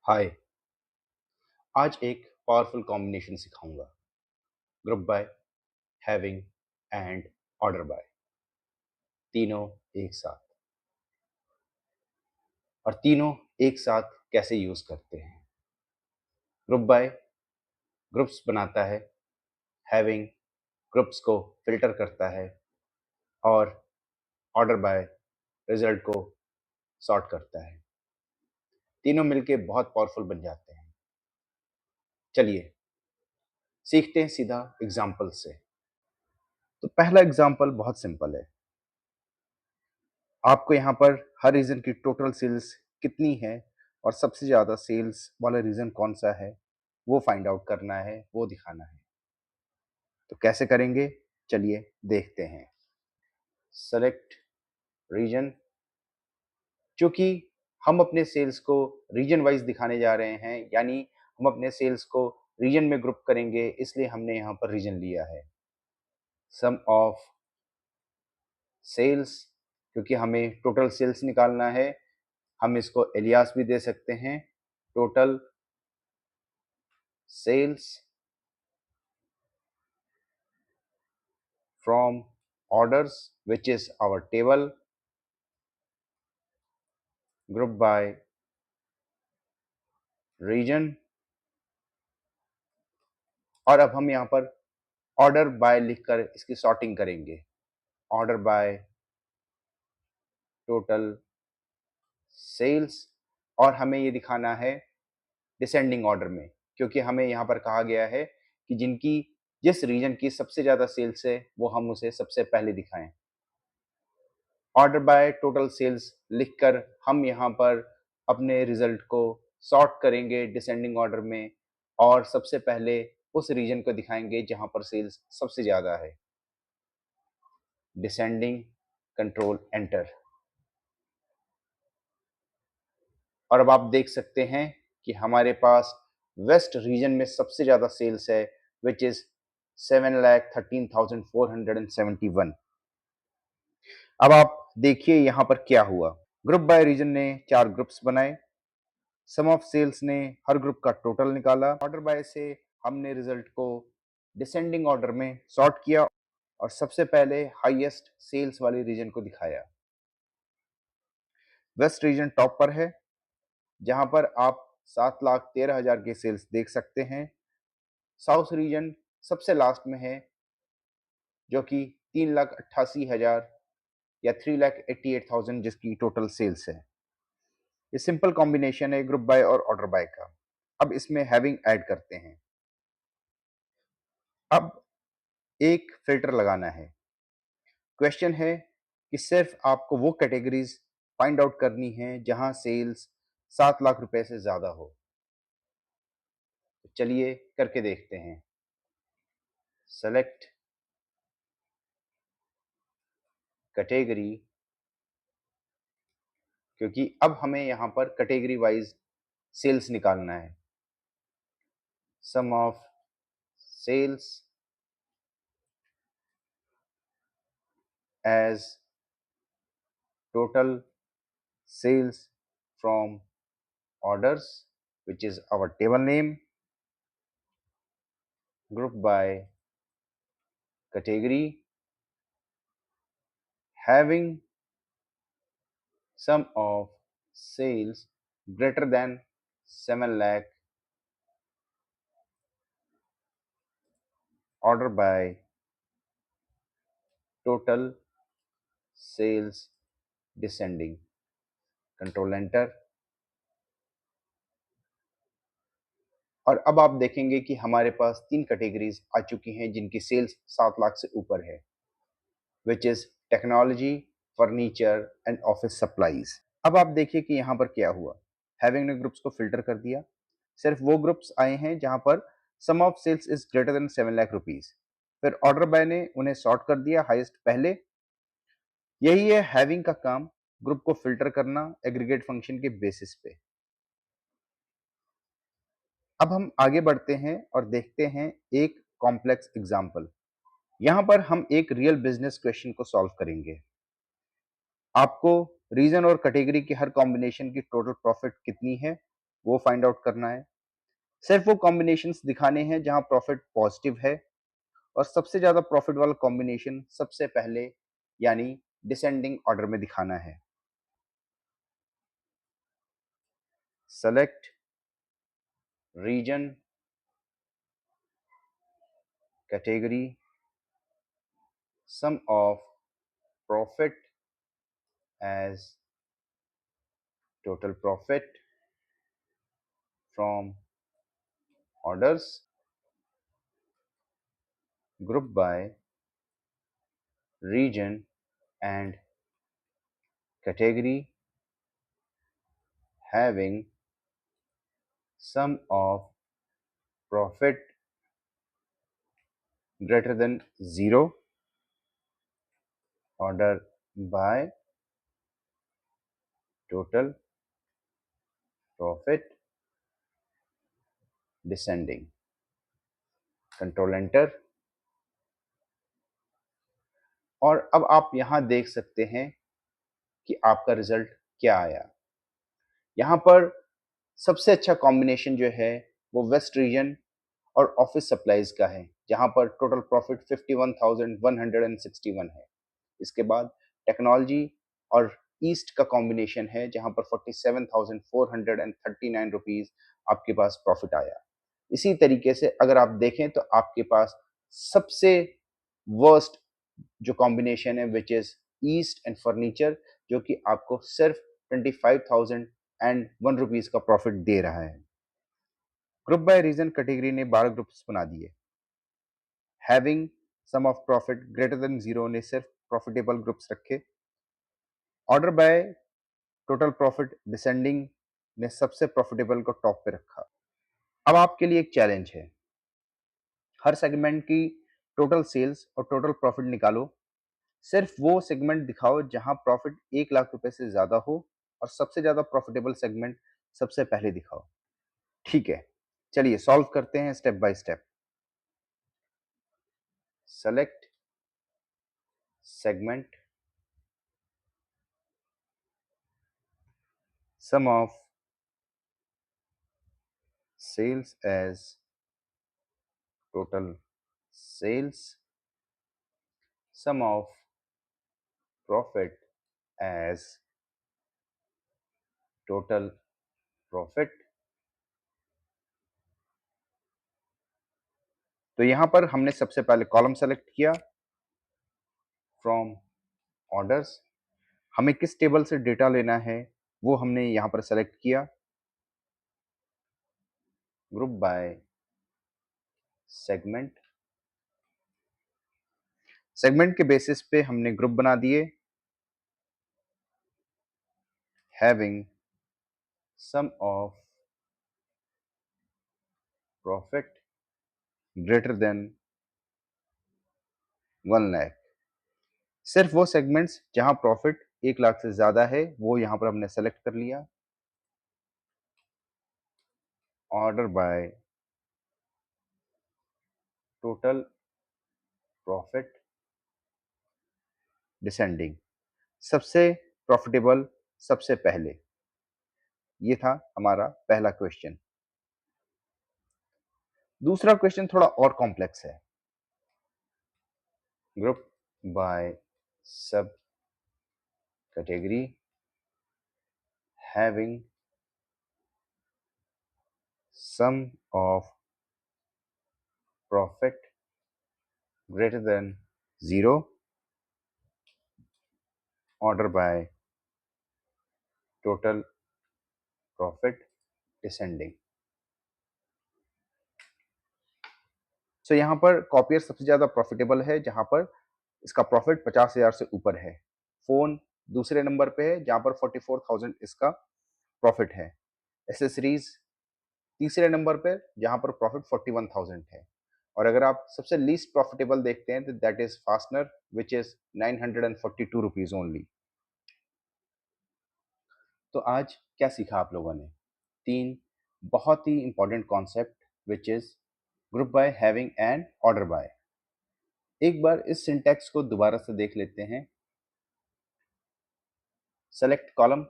हाय। आज एक powerful combination सिखाऊंगा। Group by, having and order bye, तीनों एक साथ। और तीनों एक साथ कैसे यूज करते हैं। ग्रुप बाय ग्रुप्स बनाता है, हैविंग ग्रुप्स को फिल्टर करता है और ऑर्डर बाय रिजल्ट को सॉर्ट करता है। तीनों मिलके बहुत पावरफुल बन जाते हैं। चलिए सीखते हैं सीधा एग्जाम्पल से। तो पहला एग्जाम्पल बहुत सिंपल है। आपको यहाँ पर हर रीजन की टोटल सेल्स कितनी है और सबसे ज़्यादा सेल्स वाला रीजन कौन सा है वो फाइंड आउट करना है, वो दिखाना है। तो कैसे करेंगे, चलिए देखते हैं। Select region. चूंकि हम अपने सेल्स को रीजन वाइज दिखाने जा रहे हैं, यानी हम अपने सेल्स को रीजन में ग्रुप करेंगे, इसलिए हमने यहाँ पर रीजन लिया है। सम ऑफ सेल्स, क्योंकि हमें टोटल सेल्स निकालना है। हम इसको एलियास भी दे सकते हैं, total sales from orders, which is our table, group by region। और अब हम यहाँ पर ऑर्डर बाय लिखकर इसकी सॉर्टिंग करेंगे। ऑर्डर बाय टोटल सेल्स, और हमें ये दिखाना है डिसेंडिंग ऑर्डर में, क्योंकि हमें यहाँ पर कहा गया है कि जिस रीजन की सबसे ज़्यादा सेल्स है वो हम उसे सबसे पहले दिखाएं। ऑर्डर बाय टोटल सेल्स लिखकर हम यहाँ पर अपने रिजल्ट को सॉर्ट करेंगे डिसेंडिंग ऑर्डर में, और सबसे पहले उस रीजन को दिखाएंगे जहां पर सेल्स सबसे ज़्यादा है। Descending, control enter. और अब आप देख सकते हैं कि हमारे पास वेस्ट रीजन में सबसे ज़्यादा सेल्स है, विच इज़ 7,13,471। अब आप देखिए यहाँ पर क्या हुआ। ग्रुप बाय रीजन ने 4 ग्रुप्स बनाए। सम ऑफ सेल्स ने हर ग्रुप का टोटल निकाला। ऑर्डर बाय से हमने रिजल्ट को डिसेंडिंग ऑर्डर में सॉर्ट किया और सबसे पहले हाईएस्ट सेल्स वाली रीजन को दिखाया। वेस्ट रीजन टॉप पर है, जहां पर आप 7,13,000 के सेल्स देख सकते हैं। साउथ रीजन सबसे लास्ट में है, जो कि 3,88,000 या 3,88,000 जिसकी टोटल सेल्स है। ये सिंपल कॉम्बिनेशन है ग्रुप बाय और ऑर्डर बाय का। अब इसमें हैविंग ऐड करते हैं। अब एक फिल्टर लगाना है। क्वेश्चन है कि सिर्फ आपको वो कैटेगरीज फाइंड आउट करनी है जहां सेल्स 7 लाख रुपए से ज्यादा हो। तो चलिए करके देखते हैं। सेलेक्ट कैटेगरी, क्योंकि अब हमें यहां पर कैटेगरी वाइज सेल्स निकालना है। Sum of sales as total sales from orders, which is our table name, group by category, having sum of sales greater than 7 lakh, order by total sales descending, control enter। और अब आप देखेंगे कि हमारे पास 3 categories आ चुकी हैं जिनकी sales 7 lakh से ऊपर है, which is technology, furniture and office supplies. अब आप देखिए कि यहाँ पर क्या हुआ। हैविंग ने ग्रुप्स को फिल्टर कर दिया। सिर्फ वो ग्रुप्स आए हैं जहां पर sum of sales is greater than 7 lakh rupees. फिर ऑर्डर बाय ने उन्हें सॉर्ट कर दिया हाईएस्ट पहले। यही है हैविंग का काम, ग्रुप को फिल्टर करना एग्रीगेट फंक्शन के बेसिस पे। अब हम आगे बढ़ते हैं और देखते हैं एक कॉम्प्लेक्स एग्जाम्पल। यहां पर हम एक रियल बिजनेस क्वेश्चन को सॉल्व करेंगे। आपको रीजन और कैटेगरी की हर कॉम्बिनेशन की टोटल प्रॉफिट कितनी है वो फाइंड आउट करना है। सिर्फ वो कॉम्बिनेशंस दिखाने हैं जहां प्रॉफिट पॉजिटिव है, और सबसे ज्यादा प्रॉफिट वाला कॉम्बिनेशन सबसे पहले यानी डिसेंडिंग ऑर्डर में दिखाना है। Select region, category, sum of profit as total profit from orders, group by region and category, having sum of profit greater than 0, order by total profit descending. Control enter. और अब आप यहां देख सकते हैं कि आपका रिजल्ट क्या आया। यहां पर सबसे अच्छा कॉम्बिनेशन जो है वो वेस्ट रीजन और ऑफिस सप्लाईज का है, जहां पर टोटल प्रॉफिट 51,161 है। इसके बाद टेक्नोलॉजी और ईस्ट का कॉम्बिनेशन है, जहां पर 47,439 रुपीज आपके पास प्रॉफिट आया। इसी तरीके से अगर आप देखें तो आपके पास सबसे वर्स्ट जो कॉम्बिनेशन है which is east and furniture, जो कि आपको सिर्फ 25,001 रुपीज का प्रॉफिट दे रहा है। ग्रुप बाय रीजन कैटेगरी ने 12 ग्रुप्स बना दिए। Having sum of profit greater than 0 ने सिर्फ प्रॉफिटेबल ग्रुप्स रखे। Order by total profit descending ने सबसे प्रॉफिटेबल को टॉप पे रखा। अब आपके लिए एक चैलेंज है, हर सेगमेंट की टोटल सेल्स और टोटल प्रॉफिट निकालो। सिर्फ वो सेगमेंट दिखाओ जहां प्रॉफिट 1 लाख रुपए से ज्यादा हो, और सबसे ज्यादा प्रॉफिटेबल सेगमेंट सबसे पहले दिखाओ। ठीक है, चलिए सॉल्व करते हैं step by step. Select segment, sum of sales as total sales, sum of profit as total profit। तो यहां पर हमने सबसे पहले कॉलम सेलेक्ट किया फ्रॉम ऑर्डर्स। हमें किस टेबल से डेटा लेना है वो हमने यहां पर सेलेक्ट किया, ग्रुप बाय सेगमेंट। सेगमेंट के बेसिस पे हमने ग्रुप बना दिए। Having sum of profit greater than 1 lakh. सिर्फ वो सेगमेंट्स जहां प्रॉफिट 1 लाख से ज्यादा है वो यहां पर हमने सेलेक्ट कर लिया। Order by total profit descending, सबसे प्रॉफिटेबल सबसे पहले। ये था हमारा पहला क्वेश्चन। दूसरा क्वेश्चन थोड़ा और कॉम्प्लेक्स है। Group by subcategory, having sum of profit greater than 0, order by total profit descending. So यहाँ पर कॉपियर सबसे ज्यादा प्रॉफिटेबल है, जहां पर इसका प्रॉफिट 50,000 से ऊपर है। फोन दूसरे नंबर पे है जहां पर 44,000 इसका प्रॉफिट है। एसेसरीज तीसरे नंबर पे जहां पर प्रॉफिट 41,000 है। और अगर आप सबसे लीस्ट प्रॉफिटेबल देखते हैं तो that is fastener which is 942 rupees only. तो आज क्या सीखा आप लोगों ने? 3 बहुत ही important concept which is group by, having and order by. एक बार इस सिंटैक्स को दोबारा से देख लेते हैं। सेलेक्ट कॉलम,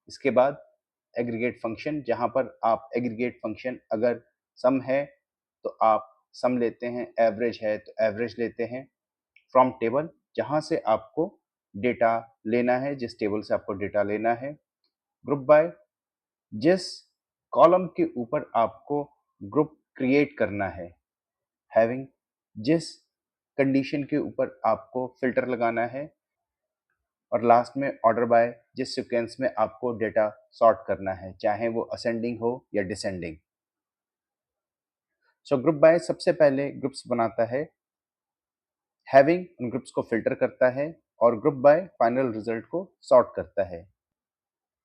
इसके बाद एग्रीगेट फंक्शन, जहाँ पर आप एग्रीगेट फंक्शन अगर सम है तो आप सम लेते हैं, एवरेज है तो एवरेज लेते हैं। फ्रॉम टेबल, जहाँ से आपको डेटा लेना है, जिस टेबल से आपको डेटा लेना है। ग्रुप बाय, जिस कॉलम के ऊपर आपको ग्रुप क्रिएट करना है। हैविंग, जिस कंडीशन के ऊपर आपको फिल्टर लगाना है। और लास्ट में ऑर्डर बाय, जिस सीक्वेंस में आपको डेटा सॉर्ट करना है, चाहे वो असेंडिंग हो या डिसेंडिंग। सो ग्रुप बाय सबसे पहले ग्रुप्स बनाता है, हैविंग उन ग्रुप्स को फिल्टर करता है और ग्रुप बाय फाइनल रिजल्ट को सॉर्ट करता है।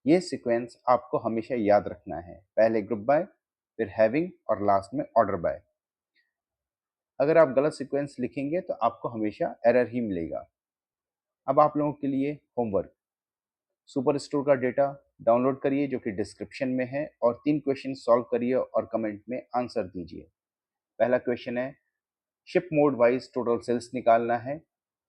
ये सीक्वेंस आपको हमेशा याद रखना है, पहले ग्रुप बाय, फिर हैविंग और लास्ट में ऑर्डर बाय। अगर आप गलत सीक्वेंस लिखेंगे तो आपको हमेशा एरर ही मिलेगा। अब आप लोगों के लिए होमवर्क, सुपर स्टोर का डेटा डाउनलोड करिए जो कि डिस्क्रिप्शन में है और 3 क्वेश्चन सॉल्व करिए और कमेंट में आंसर दीजिए। पहला क्वेश्चन है, ship mode wise total sales निकालना है।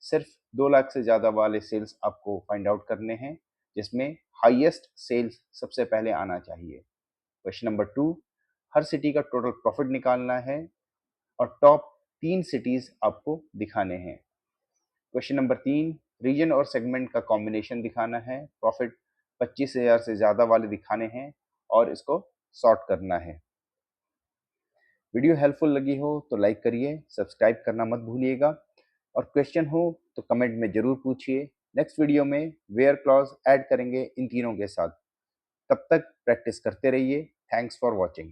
सिर्फ 2 लाख से ज़्यादा वाले सेल्स आपको फाइंड आउट करने हैं, जिसमें हाईएस्ट सेल्स सबसे पहले आना चाहिए। क्वेश्चन नंबर 2, हर सिटी का टोटल प्रॉफिट निकालना है और टॉप 3 सिटीज आपको दिखाने हैं। क्वेश्चन नंबर 3, रीजन और सेगमेंट का कॉम्बिनेशन दिखाना है, प्रॉफिट 25,000 से ज़्यादा वाले दिखाने हैं और इसको सॉर्ट करना है। वीडियो हेल्पफुल लगी हो तो लाइक करिए, सब्सक्राइब करना मत भूलिएगा और क्वेश्चन हो तो कमेंट में ज़रूर पूछिए। नेक्स्ट वीडियो में वेयर क्लॉज ऐड करेंगे इन तीनों के साथ। तब तक प्रैक्टिस करते रहिए। Thanks for watching.